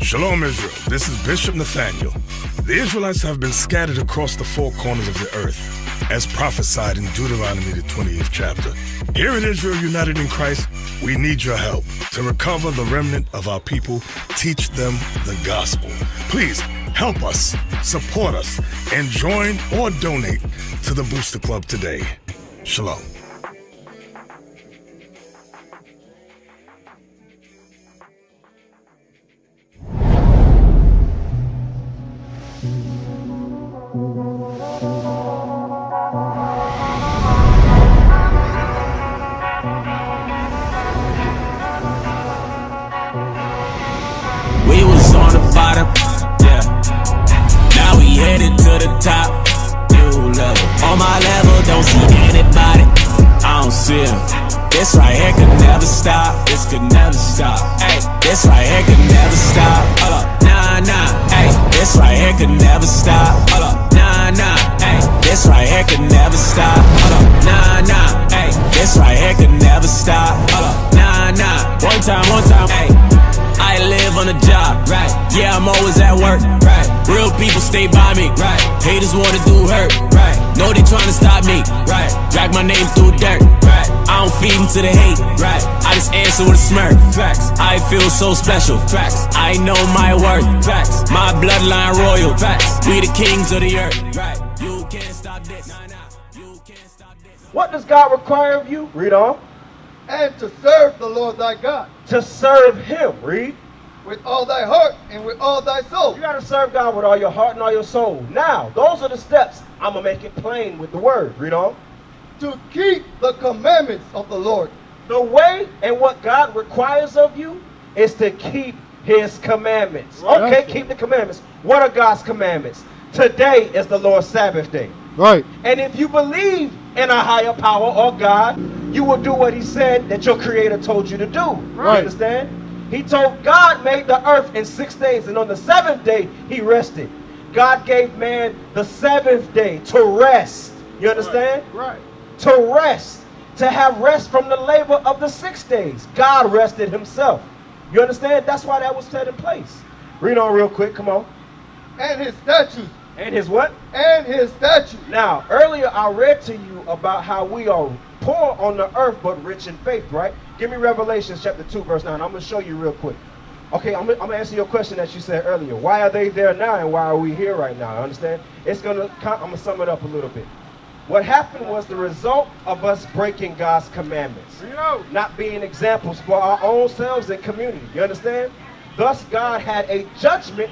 Shalom, Israel. This is Bishop Nathaniel. The Israelites have been scattered across the four corners of the earth, as prophesied in Deuteronomy, the 20th chapter. Here in Israel United in Christ, we need your help to recover the remnant of our people, teach them the gospel. Please help us, support us, and join or donate to the Booster Club today. Shalom. We was on the bottom, yeah. Now we headed to the top, new level. On my level, don't see anybody, I don't see him. This right here could never stop, this could never stop. Ay, this right here could never stop. Hold up, nah, nah. Ay, this right here could never stop. Hold up, nah, nah. Ay, this right here could never stop. Hold up, nah, nah. Ay, this right here could never stop. Hold up, nah, nah. One time, ay. I live on a job, right? Yeah, I'm always at work, right? Real people stay by me, right? Haters wanna do hurt, right? Know they tryna stop me, right? Drag my name through dirt, right? I don't feed into the hate, right? I just answer with a smirk, facts. I feel so special, facts. I know my worth, facts. My bloodline royal, facts. We the kings of the earth, right? You can't stop this, nah, nah. You can't stop this. What does God require of you? Read on. And to serve the Lord thy God To serve him. Read. with all thy heart and with all thy soul. You got to serve God with all your heart and all your soul. Now, those are the steps. I'm going to make it plain with the word. Read on. To keep the commandments of the Lord. The way and what God requires of you is to keep his commandments. Right. Okay, keep the commandments. What are God's commandments? Today is the Lord's Sabbath day. Right. And if you believe in a higher power or God, you will do what he said that your creator told you to do. Right. You understand? He told God made the earth in 6 days, and on the seventh day he rested. God gave man the seventh day to rest. You understand? Right. To rest. To have rest from the labor of the 6 days. God rested himself. You understand? That's why that was set in place. Read on real quick. Come on. And his statutes. And his what? And his statutes. Now, earlier I read to you about how we are poor on the earth but rich in faith, right? Give me Revelation chapter 2 verse 9. I'm going to show you real quick. Okay, I'm going to answer your question that you said earlier. Why are they there now and why are we here right now? Understand? I'm going to sum it up a little bit. What happened was the result of us breaking God's commandments. Not being examples for our own selves and community. You understand? Thus God had a judgment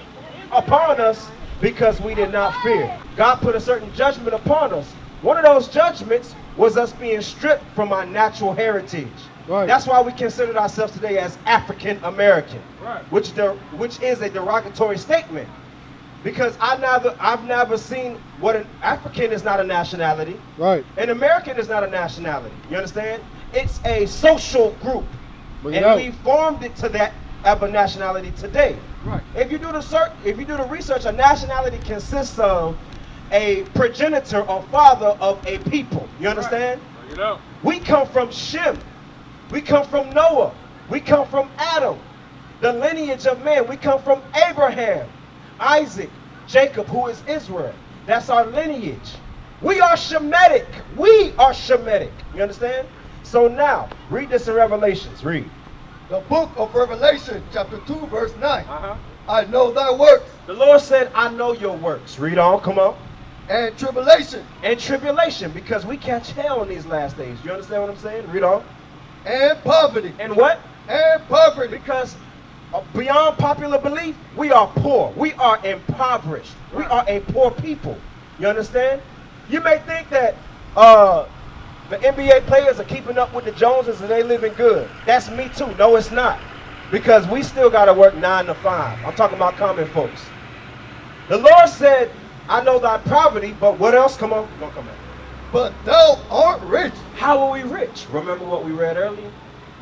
upon us because we did not fear. God put a certain judgment upon us. One of those judgments was us being stripped from our natural heritage. Right. That's why we consider ourselves today as African American, Right. which is a derogatory statement. Because I've never seen what an African is not a nationality. Right. An American is not a nationality. You understand? It's a social group. Bring And it out. we formed it to that of a nationality today. Right. If you do the research, a nationality consists of a progenitor or father of a people. You understand? Bring it out. We come from Shem. We come from Noah. We come from Adam. The lineage of man. We come from Abraham, Isaac, Jacob, who is Israel. That's our lineage. We are Shemitic. We are Shemitic. You understand? So now, read this in Revelations. Read. The book of Revelation, chapter 2, verse 9. Uh-huh. I know thy works, The Lord said, I know your works. Read on. Come on. and tribulation, And tribulation, because we catch hell in these last days. You understand what I'm saying? Read on. and poverty, And what? and poverty, Because beyond popular belief, we are poor. We are impoverished. We are a poor people. You understand? You may think that The NBA players are keeping up with the Joneses and they living good. That's me too. No, it's not. Because we still got to work 9 to 5. I'm talking about common folks. The Lord said, I know thy poverty, but what else? Come on. Don't come back. But thou art rich. How are we rich? Remember what we read earlier?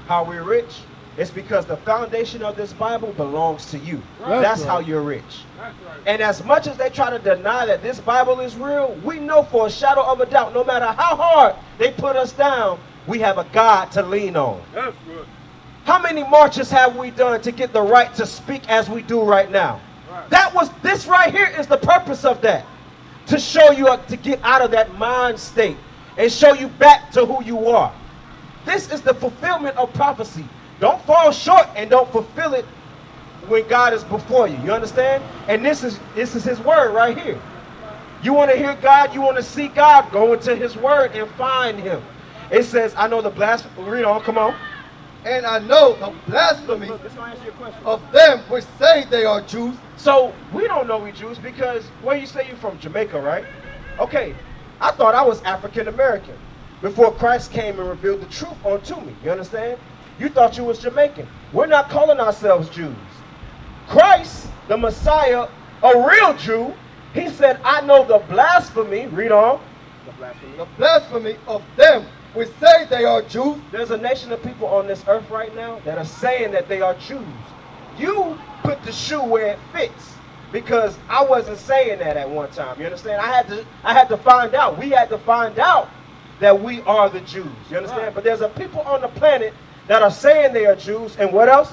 How we're rich? It's because the foundation of this Bible belongs to you. Right. That's how you're rich. That's right. And as much as they try to deny that this Bible is real, we know for a shadow of a doubt, no matter how hard they put us down, we have a God to lean on. That's good. How many marches have we done to get the right to speak as we do right now? Right. This right here is the purpose of that. To show you to get out of that mind state and show you back to who you are. This is the fulfillment of prophecy. Don't fall short and don't fulfill it when God is before you. You understand? And this is his word right here. You want to hear God, you want to see God, go into his word and find him. It says, I know the blasphemy. Read on, come on. And I know the blasphemy Look, this gonna answer your question. of them which say they are Jews. So we don't know we Jews because where you say you're from, Jamaica, right? Okay, I thought I was African American before Christ came and revealed the truth unto me. You understand? You thought you was Jamaican. We're not calling ourselves Jews. Christ, the Messiah, a real Jew, he said, I know the blasphemy. Read on. The blasphemy. The blasphemy of them which say they are Jews. There's a nation of people on this earth right now that are saying that they are Jews. You put the shoe where it fits because I wasn't saying that at one time. You understand? I had to find out. We had to find out that we are the Jews. You understand? Right. But there's a people on the planet that are saying they are Jews, and what else?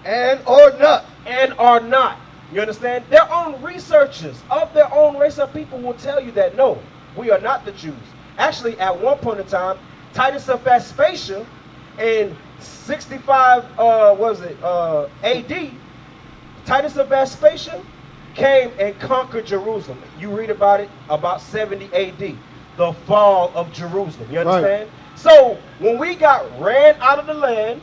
And are not. And are not. You understand? Their own researchers of their own race of people will tell you that no, we are not the Jews. Actually, at one point in time, Titus of Vespasian in 65, AD, Titus of Vespasian came and conquered Jerusalem. You read about it about 70 AD, the fall of Jerusalem. You understand? Right. So when we got ran out of the land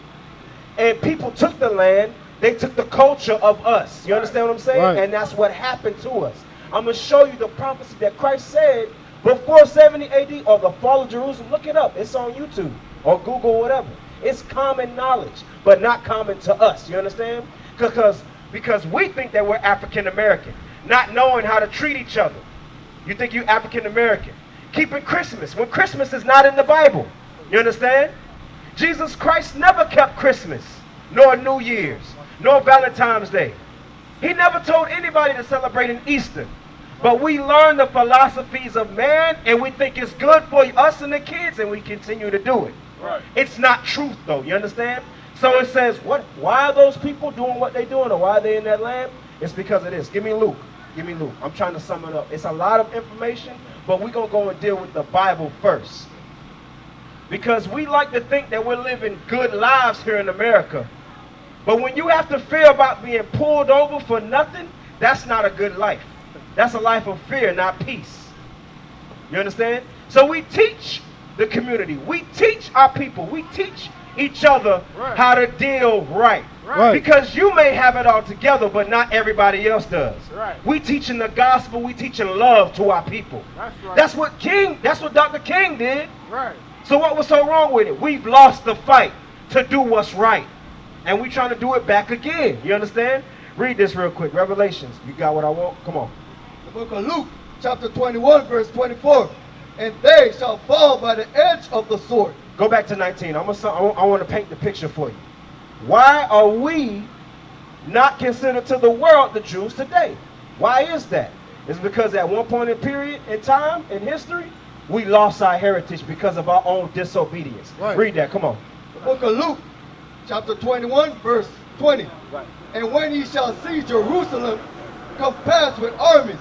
and people took the land, they took the culture of us. You understand what I'm saying? Right. And that's what happened to us. I'm going to show you the prophecy that Christ said before 70 AD or the fall of Jerusalem. Look it up. It's on YouTube or Google or whatever. It's common knowledge, but not common to us. You understand? Because we think that we're African American, not knowing how to treat each other. You think you're African American. Keeping Christmas when Christmas is not in the Bible. You understand? Jesus Christ never kept Christmas, nor New Year's, nor Valentine's Day. He never told anybody to celebrate an Easter. But we learn the philosophies of man, and we think it's good for us and the kids, and we continue to do it. Right. It's not truth, though. You understand? So it says, why are those people doing what they're doing, or why are they in that land? It's because of this. Give me Luke. Give me Luke. I'm trying to sum it up. It's a lot of information, but we're going to go and deal with the Bible first. Because we like to think that we're living good lives here in America. But when you have to fear about being pulled over for nothing, that's not a good life. That's a life of fear, not peace. You understand? So we teach the community. We teach our people. We teach each other how to deal right. Because you may have it all together, but not everybody else does. Right. We teaching the gospel. We teaching love to our people. That's right. That's what Dr. King did. Right. So what was so wrong with it? We've lost the fight to do what's right. And we trying to do it back again. You understand? Read this real quick. Revelations. You got what I want? Come on. The book of Luke, chapter 21, verse 24. And they shall fall by the edge of the sword. Go back to 19. I want to paint the picture for you. Why are we not considered to the world the Jews today? Why is that? It's because at one point in period in time, in history, we lost our heritage because of our own disobedience. Right. Read that. Come on. The book of Luke, chapter 21, verse 20. Right. And when ye shall see Jerusalem compassed with armies,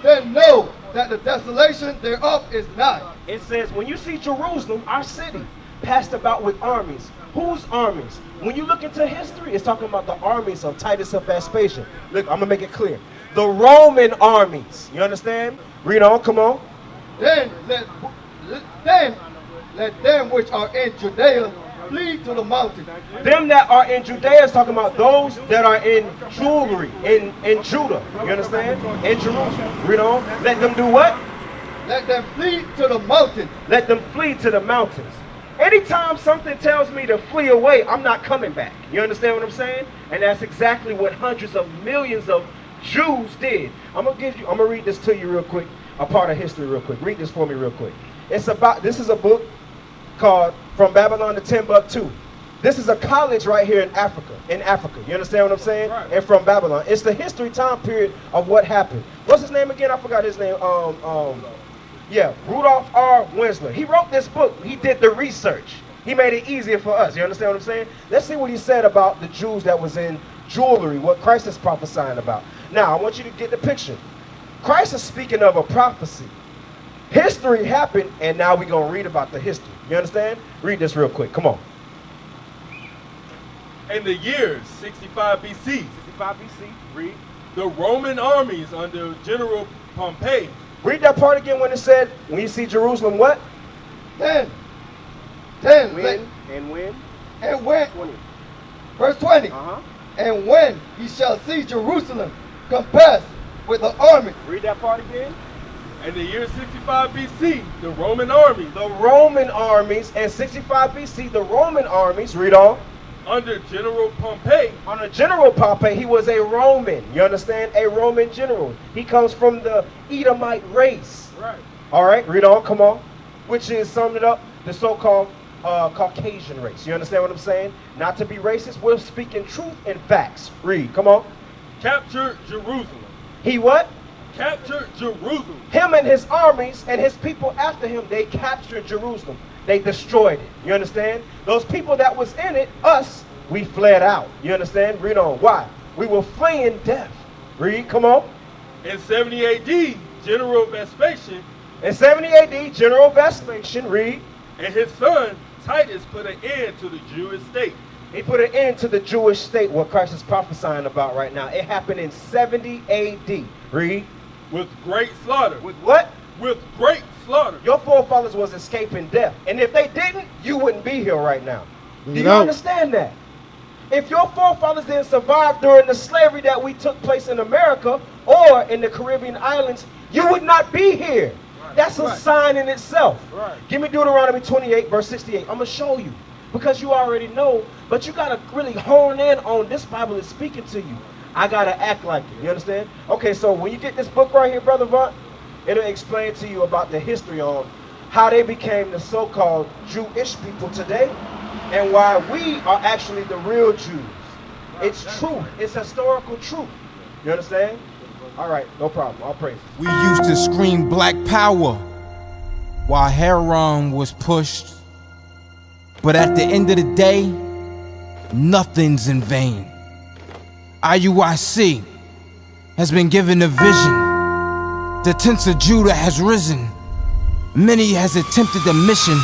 then know that the desolation thereof is nigh. It says, when you see Jerusalem, our city, passed about with armies. Whose armies? When you look into history, it's talking about the armies of Titus of Vespasian. Look, I'm going to make it clear. The Roman armies. You understand? Read on, come on. Then let them which are in Judea flee to the mountains. Them that are in Judea is talking about those that are in jewelry, in Judah. You understand? In Jerusalem. Read on. Let them do what? Let them flee to the mountains. Let them flee to the mountains. Anytime something tells me to flee away, I'm not coming back. You understand what I'm saying? And that's exactly what hundreds of millions of Jews did. I'm gonna read this to you real quick, a part of history real quick. Read this for me real quick. This is a book called From Babylon to Timbuktu. This is a college right here in Africa. You understand what I'm saying? Right. And from Babylon. It's the history time period of what happened. What's his name again? I forgot his name. Yeah, Rudolph R. Winsler. He wrote this book. He did the research. He made it easier for us. You understand what I'm saying? Let's see what he said about the Jews that was in jewelry, what Christ is prophesying about. Now, I want you to get the picture. Christ is speaking of a prophecy. History happened, and now we're going to read about the history. You understand? Read this real quick. Come on. In the year 65 BC, 65 BC. Read. the Roman armies under General Pompey. Read that part again when it said, when you see Jerusalem, what? Then, When? And when? and when, 20. verse 20, Uh-huh. and when ye shall see Jerusalem compassed with the army. Read that part again. In the year 65 BC, the Roman armies The Roman armies, in 65 BC, the Roman armies, read on. under General Pompey. On a General Pompey, he was a Roman. You understand? A Roman general. He comes from the Edomite race. Right. All right, read on, come on. Which is, summed it up, the so-called Caucasian race. You understand what I'm saying? Not to be racist, we're speaking truth and facts. Read, come on. Captured Jerusalem. He what? Captured Jerusalem. Him and his armies and his people after him, they captured Jerusalem. They destroyed it. You understand? Those people that was in it, us, we fled out. You understand? Read on. Why? We were fleeing death. Read, come on. In 70 AD, General Vespasian In 70 AD, General Vespasian, read, and his son Titus put an end to the Jewish state. he put an end to the Jewish state, what Christ is prophesying about right now. It happened in 70 AD. Read. With great slaughter. With what? With great slaughter. Your forefathers was escaping death. And if they didn't, you wouldn't be here right now. Do you No. understand that? If your forefathers didn't survive during the slavery that we took place in America or in the Caribbean islands, you would not be here. That's a Right. sign in itself. Right. Give me Deuteronomy 28, verse 68. I'm going to show you. Because you already know, but you got to really hone in on this Bible is speaking to you. I got to act like it. You understand? Okay, so when you get this book right here, Brother Vaught, it'll explain to you about the history on how they became the so-called Jewish people today and why we are actually the real Jews. It's true. It's historical truth. You understand? All right, no problem. I'll praise. We used to scream black power while heroin was pushed. But at the end of the day, nothing's in vain. IUIC has been given a vision. The tents of Judah has risen. Many has attempted the mission.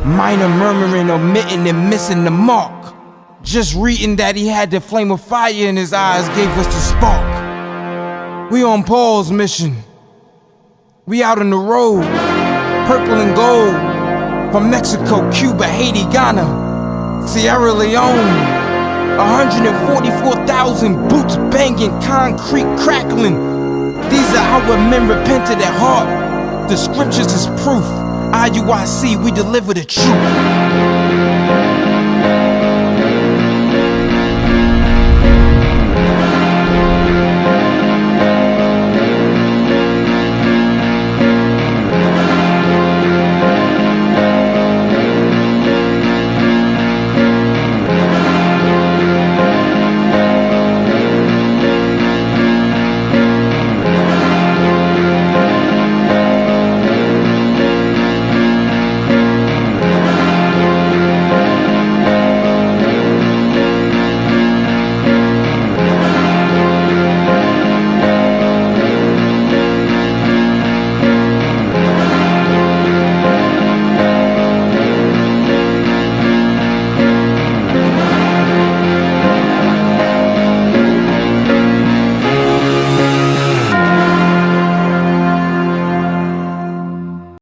Minor murmuring, omitting, and missing the mark. Just reading that he had the flame of fire in his eyes gave us the spark. We on Paul's mission. We out on the road, purple and gold. From Mexico, Cuba, Haiti, Ghana, Sierra Leone. 144,000 boots banging, concrete crackling. These are our men repented at heart. The scriptures is proof. IUIC, we deliver the truth.